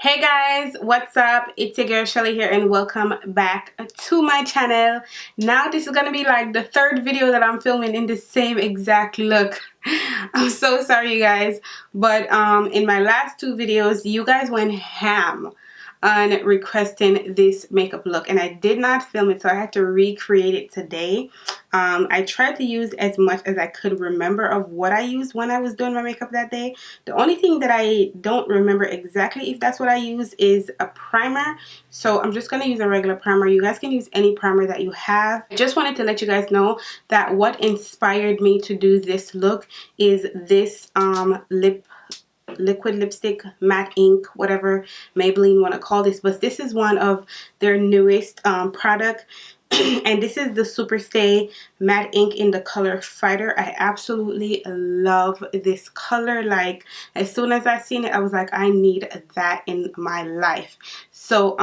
Hey guys, what's up? It's your girl Shelly here and welcome back to my channel. Now this is gonna be like the third video that I'm filming in the same exact look. I'm so sorry you guys, but in my last two videos you guys went ham on requesting this makeup look and I did not film it, so I had to recreate it today. I tried to use as much as I could remember of what I used when I was doing my makeup that day. The only thing that I don't remember exactly if that's what I use is a primer, so I'm just going to use a regular primer. You guys can use any primer that you have. I just wanted to let you guys know that what inspired me to do this look is this liquid lipstick, matte ink, whatever Maybelline want to call this, but this is one of their newest product. And this is the Superstay matte ink in the color Fighter. I absolutely love this color. Like, as soon as I seen it, I was like, I need that in my life. So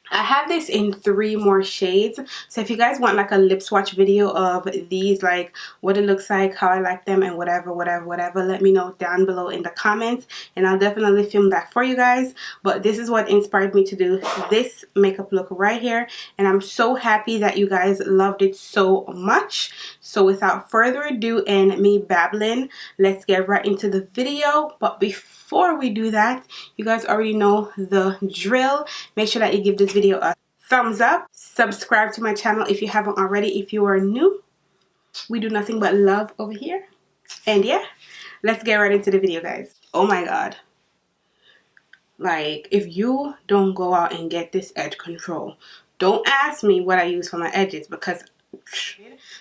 I have this in 3 more shades, so if you guys want like a lip swatch video of these, like what it looks like, how I like them, and whatever, let me know down below in the comments and I'll definitely film that for you guys. But this is what inspired me to do this makeup look right here, and I'm so happy that you guys loved it so much. So without further ado and me babbling, let's get right into the video. But before we do that, you guys already know the drill. Make sure that you give this video a thumbs up. Subscribe to my channel if you haven't already. If you are new, we do nothing but love over here. And yeah, let's get right into the video, guys. Oh my god. Like, if you don't go out and get this edge control, don't ask me what I use for my edges, because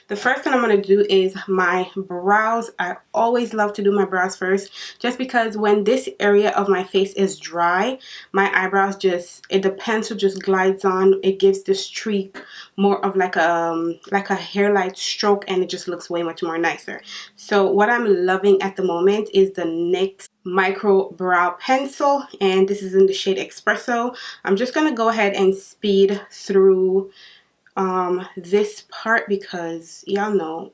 the first thing I'm going to do is my brows. I always love to do my brows first, just because when this area of my face is dry, my eyebrows the pencil just glides on. It gives the streak more of like a hairline stroke, and it just looks way much more nicer. So what I'm loving at the moment is the NYX micro brow pencil, and this is in the shade Espresso. I'm just going to go ahead and speed through this part because y'all know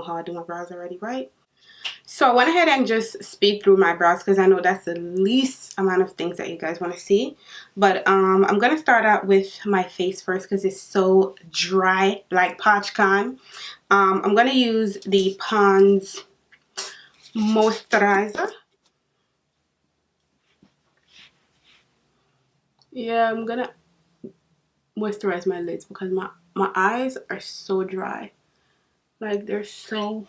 how I do my brows already, right? So I went ahead and just speed through my brows because I know that's the least amount of things that you guys want to see. But I'm gonna start out with my face first because it's so dry, like PodCon. I'm gonna use the Pond's moisturizer. Yeah, I'm gonna moisturize my lids because my eyes are so dry. Like, they're so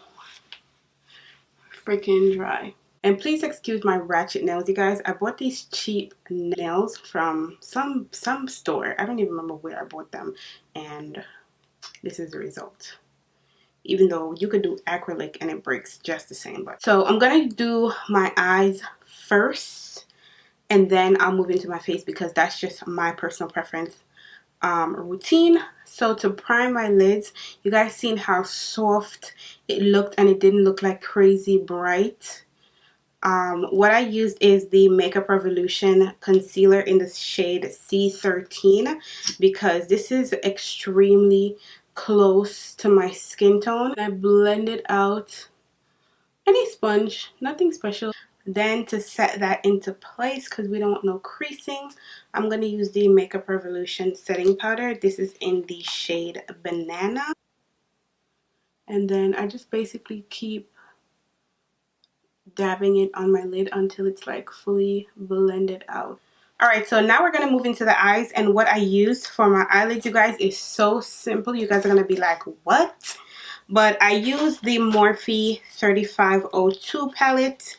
freaking dry. And please excuse my ratchet nails, you guys. I bought these cheap nails from some store. I don't even remember where I bought them, and this is the result. Even though you could do acrylic and it breaks just the same. But so I'm gonna do my eyes first, and then I'll move into my face because that's just my personal preference routine. So to prime my lids, you guys seen how soft it looked, and it didn't look like crazy bright. What I used is the Makeup Revolution concealer in the shade C13 because this is extremely close to my skin tone. I blended out any sponge, nothing special. Then to set that into place, because we don't want no creasing, I'm going to use the Makeup Revolution setting powder. This is in the shade Banana. And then I just basically keep dabbing it on my lid until it's like fully blended out. Alright, so now we're going to move into the eyes, and what I use for my eyelids, you guys, is so simple. You guys are going to be like, what? But I use the Morphe 3502 palette,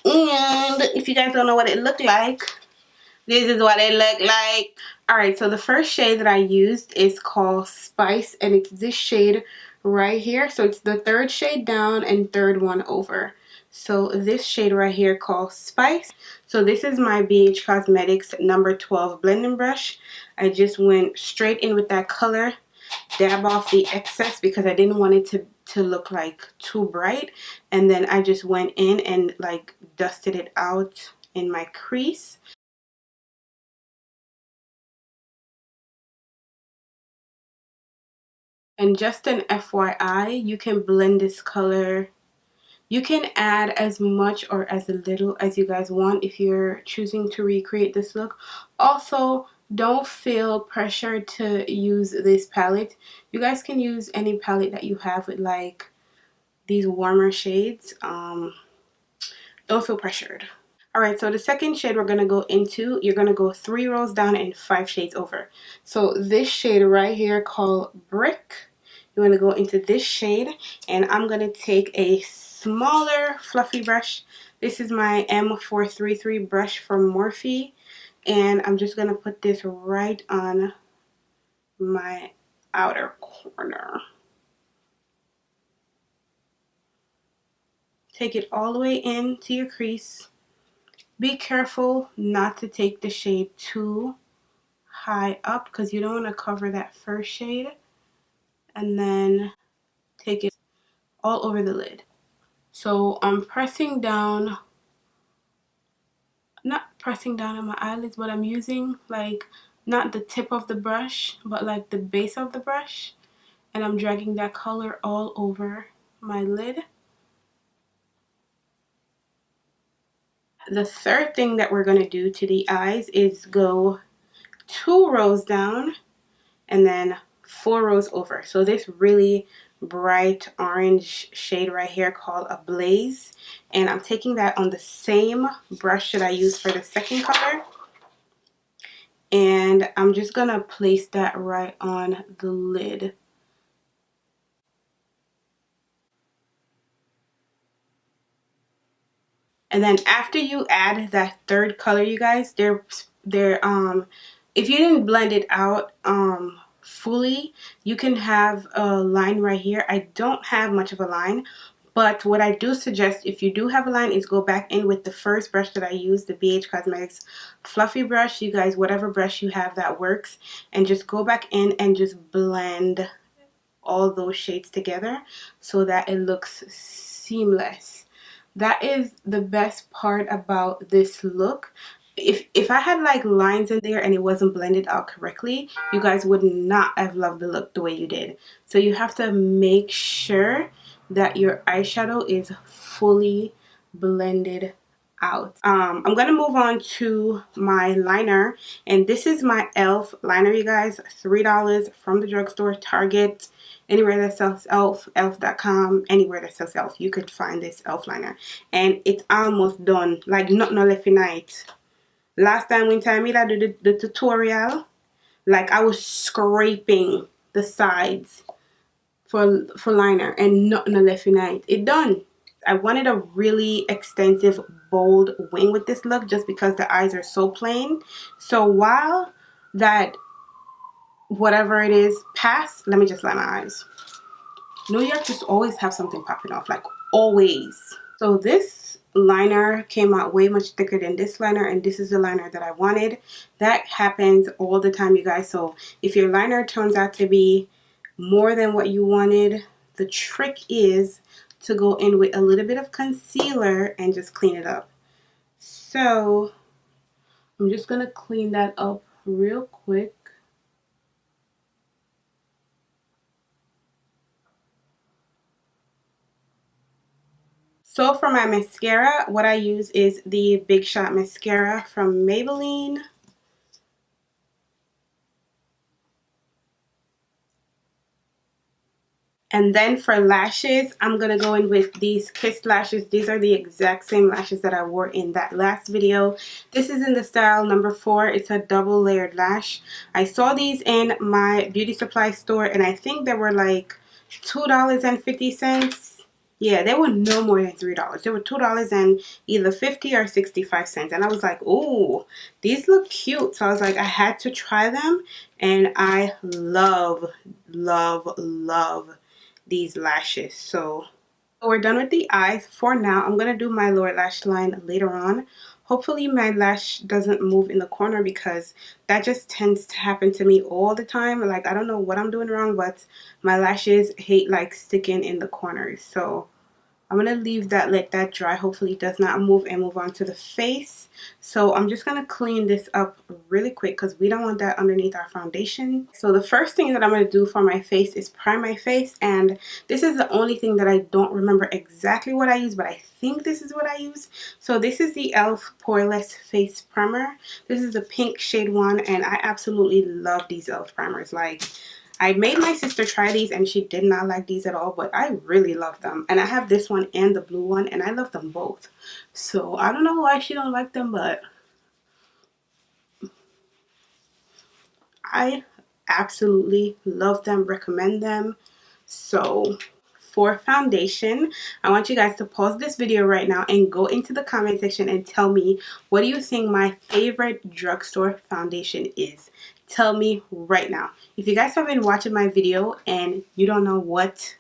and if you guys don't know what it looked like, this is what it looked like. Alright, so the first shade that I used is called Spice, and it's this shade right here. So it's the third shade down and third one over. So this shade right here called Spice. So this is my BH Cosmetics number 12 blending brush. I just went straight in with that color, dab off the excess because I didn't want it to look like too bright, and then I just went in and like dusted it out in my crease. And just an FYI, you can blend this color You can add as much or as little as you guys want if you're choosing to recreate this look. Also, don't feel pressured to use this palette. You guys can use any palette that you have with like these warmer shades. Don't feel pressured. Alright, so the second shade we're going to go into, you're going to go 3 rows down and 5 shades over. So this shade right here called Brick, you want to go into this shade, and I'm going to take a smaller fluffy brush. This is my M433 brush from Morphe, and I'm just going to put this right on my outer corner. Take it all the way into your crease. Be careful not to take the shade too high up because you don't want to cover that first shade, and then take it all over the lid. So I'm pressing down, not pressing down on my eyelids, but I'm using like not the tip of the brush but like the base of the brush, and I'm dragging that color all over my lid. The third thing that we're going to do to the eyes is go 2 rows down and then 4 rows over. So this really bright orange shade right here called a Blaze, and I'm taking that on the same brush that I used for the second color, and I'm just gonna place that right on the lid. And then after you add that third color, you guys, if you didn't blend it out fully, you can have a line right here. I don't have much of a line, but what I do suggest if you do have a line is go back in with the first brush that I used, the BH Cosmetics fluffy brush. You guys, whatever brush you have that works, and just go back in and just blend all those shades together so that it looks seamless. That is the best part about this look. If I had like lines in there and it wasn't blended out correctly, you guys would not have loved the look the way you did. So you have to make sure that your eyeshadow is fully blended out. I'm gonna move on to my liner, and this is my e.l.f. liner, you guys. $3 from the drugstore, Target, anywhere that sells e.l.f., e.l.f.com, anywhere that sells e.l.f. you could find this e.l.f. liner, and it's almost done, like nothing left in it. Last time when I did the tutorial, like I was scraping the sides for liner and nothing left in it. It done. I wanted a really extensive bold wing with this look just because the eyes are so plain. So while that whatever it is pass, let me just line my eyes. New York just always have something popping off, like always. So this liner came out way much thicker than this liner, and this is the liner that I wanted. That happens all the time, you guys. So if your liner turns out to be more than what you wanted, the trick is to go in with a little bit of concealer and just clean it up. So I'm just gonna clean that up real quick. So for my mascara, what I use is the Big Shot mascara from Maybelline. And then for lashes, I'm going to go in with these Kiss lashes. These are the exact same lashes that I wore in that last video. This is in the style number 4. It's a double layered lash. I saw these in my beauty supply store, and I think they were like $2.50. Yeah, they were no more than $3. They were $2 and either 50 or 65 cents. And I was like, ooh, these look cute. So I was like, I had to try them. And I love, love, love these lashes. So we're done with the eyes for now. I'm going to do my lower lash line later on. Hopefully my lash doesn't move in the corner because that just tends to happen to me all the time. Like, I don't know what I'm doing wrong, but my lashes hate like sticking in the corners. So I'm going to leave that, let that dry. Hopefully it does not move, and move on to the face. So I'm just going to clean this up really quick because we don't want that underneath our foundation. So the first thing that I'm going to do for my face is prime my face. And this is the only thing that I don't remember exactly what I use, but I think this is what I use. So this is the e.l.f. Poreless Face Primer. This is the pink shade one, and I absolutely love these e.l.f. primers. Like, I made my sister try these and she did not like these at all, but I really love them. And I have this one and the blue one, and I love them both. So I don't know why she don't like them, but I absolutely love them, recommend them. So for foundation, I want you guys to pause this video right now and go into the comment section and tell me, what do you think my favorite drugstore foundation is? Tell me right now. If you guys have been watching my video and you don't know what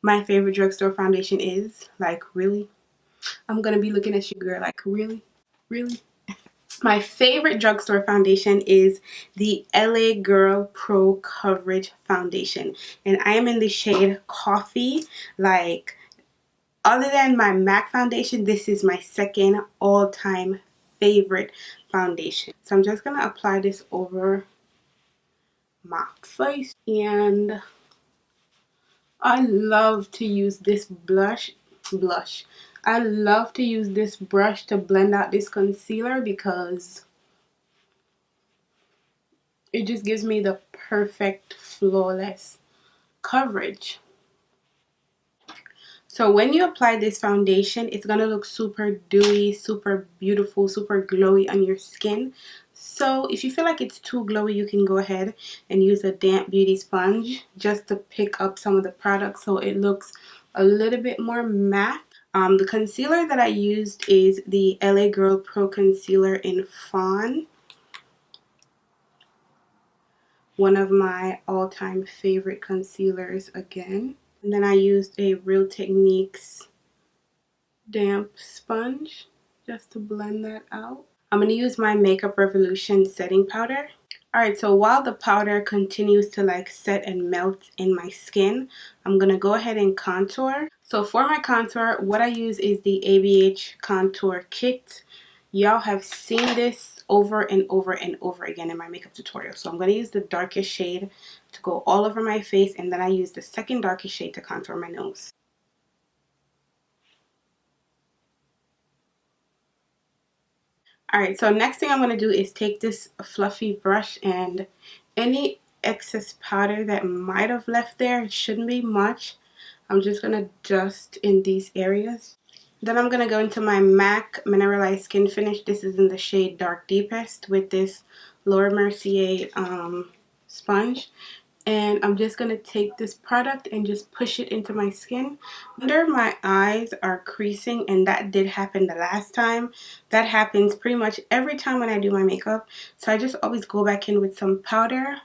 my favorite drugstore foundation is, like, really? I'm gonna be looking at you, girl, like, really? Really? My favorite drugstore foundation is the LA Girl Pro Coverage Foundation. And I am in the shade Coffee. Like, other than my MAC foundation, this is my second all-time favorite foundation. So I'm just going to apply this over my face. And I love to use this blush. I love to use this brush to blend out this concealer because it just gives me the perfect flawless coverage. So when you apply this foundation, it's going to look super dewy, super beautiful, super glowy on your skin. So if you feel like it's too glowy, you can go ahead and use a damp beauty sponge just to pick up some of the product so it looks a little bit more matte. The concealer that I used is the LA Girl Pro Concealer in Fawn. One of my all-time favorite concealers again. And then I used a Real Techniques damp sponge just to blend that out. I'm going to use my Makeup Revolution setting powder. Alright, so while the powder continues to like set and melt in my skin, I'm going to go ahead and contour. So for my contour, what I use is the ABH Contour Kit. Y'all have seen this over and over and over again in my makeup tutorial. So I'm going to use the darkest shade to go all over my face, and then I use the second darkest shade to contour my nose. Alright, so next thing I'm going to do is take this fluffy brush, and any excess powder that might have left there, it shouldn't be much. I'm just going to dust in these areas. Then I'm going to go into my MAC Mineralized Skin Finish. This is in the shade Dark Deepest with this Laura Mercier sponge. And I'm just going to take this product and just push it into my skin. Under my eyes are creasing, and that did happen the last time. That happens pretty much every time when I do my makeup. So I just always go back in with some powder.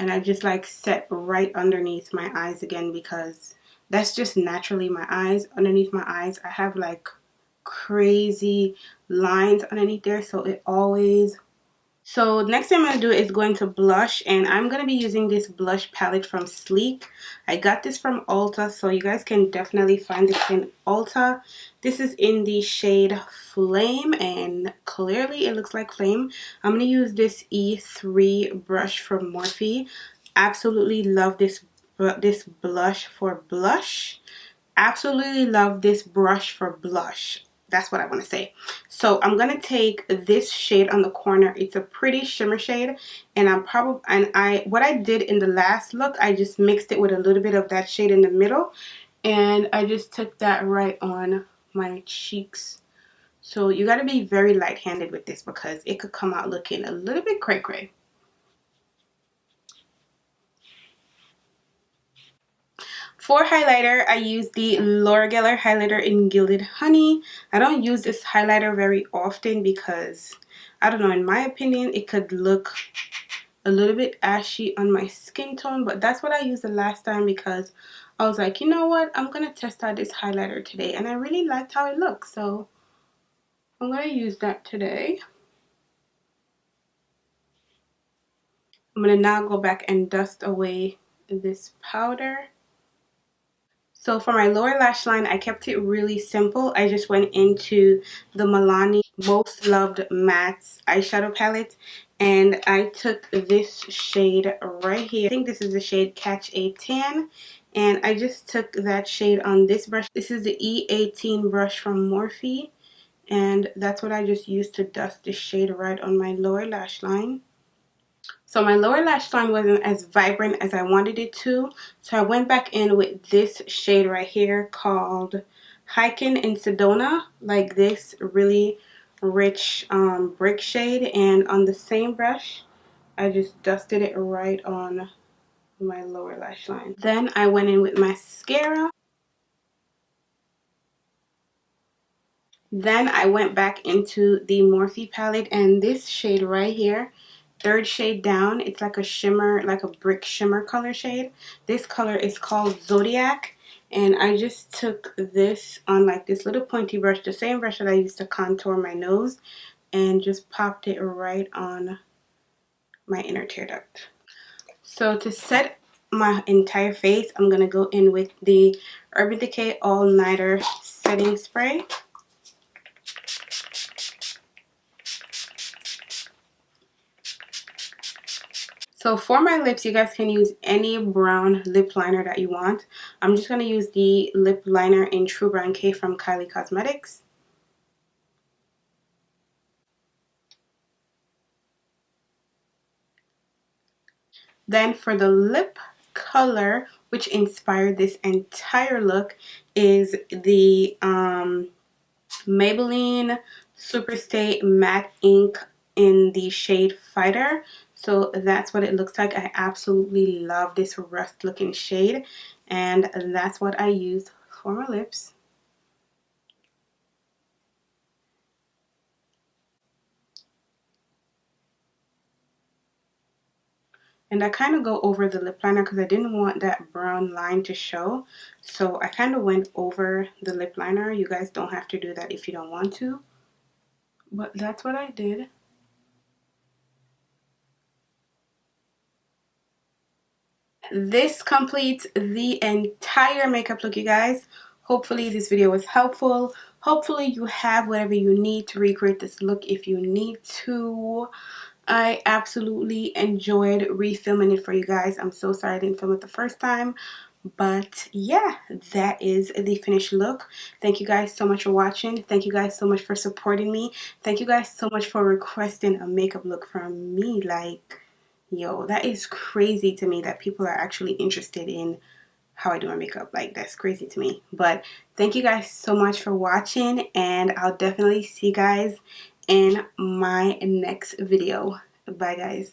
And I just like set right underneath my eyes again, because that's just naturally my eyes. Underneath my eyes, I have like crazy lines underneath there. So it always... So next thing I'm going to do is go into blush, and I'm going to be using this blush palette from Sleek. I got this from Ulta, so you guys can definitely find this in Ulta. This is in the shade Flame, and clearly it looks like Flame. I'm going to use this E3 brush from Morphe. Absolutely love this blush for blush. Absolutely love this brush for blush. That's what I want to say. So I'm going to take this shade on the corner. It's a pretty shimmer shade, and what I did in the last look, I just mixed it with a little bit of that shade in the middle, and I just took that right on my cheeks. So you got to be very light-handed with this because it could come out looking a little bit cray-cray. For highlighter, I use the Laura Geller highlighter in Gilded Honey. I don't use this highlighter very often because, I don't know, in my opinion, it could look a little bit ashy on my skin tone. But that's what I used the last time because I was like, you know what? I'm going to test out this highlighter today. And I really liked how it looks. So I'm going to use that today. I'm going to now go back and dust away this powder. So for my lower lash line, I kept it really simple. I just went into the Milani Most Loved Mattes eyeshadow palette, and I took this shade right here. I think this is the shade Catch a Tan, and I just took that shade on this brush. This is the E18 brush from Morphe, and that's what I just used to dust this shade right on my lower lash line. So my lower lash line wasn't as vibrant as I wanted it to, so I went back in with this shade right here called Hiking in Sedona, like this really rich brick shade, and on the same brush I just dusted it right on my lower lash line. Then I went in with mascara. Then I went back into the Morphe palette, and this shade right here, third shade down, it's like a shimmer, like a brick shimmer color shade. This color is called Zodiac, and I just took this on like this little pointy brush, the same brush that I used to contour my nose, and just popped it right on my inner tear duct. So to set my entire face, I'm going to go in with the Urban Decay All Nighter Setting Spray. So for my lips, you guys can use any brown lip liner that you want. I'm just going to use the lip liner in True Brown K from Kylie Cosmetics. Then for the lip color, which inspired this entire look, is the Maybelline Superstay Matte Ink in the shade Fighter. So that's what it looks like. I absolutely love this rust looking shade, and that's what I used for my lips. And I kind of go over the lip liner because I didn't want that brown line to show. So I kind of went over the lip liner. You guys don't have to do that if you don't want to, but that's what I did. This completes the entire makeup look, you guys. Hopefully this video was helpful. Hopefully you have whatever you need to recreate this look if you need to. I absolutely enjoyed refilming it for you guys. I'm so sorry I didn't film it the first time. But yeah, that is the finished look. Thank you guys so much for watching. Thank you guys so much for supporting me. Thank you guys so much for requesting a makeup look from me. Like, yo, that is crazy to me that people are actually interested in how I do my makeup. Like, that's crazy to me. But thank you guys so much for watching, and I'll definitely see you guys in my next video. Bye guys.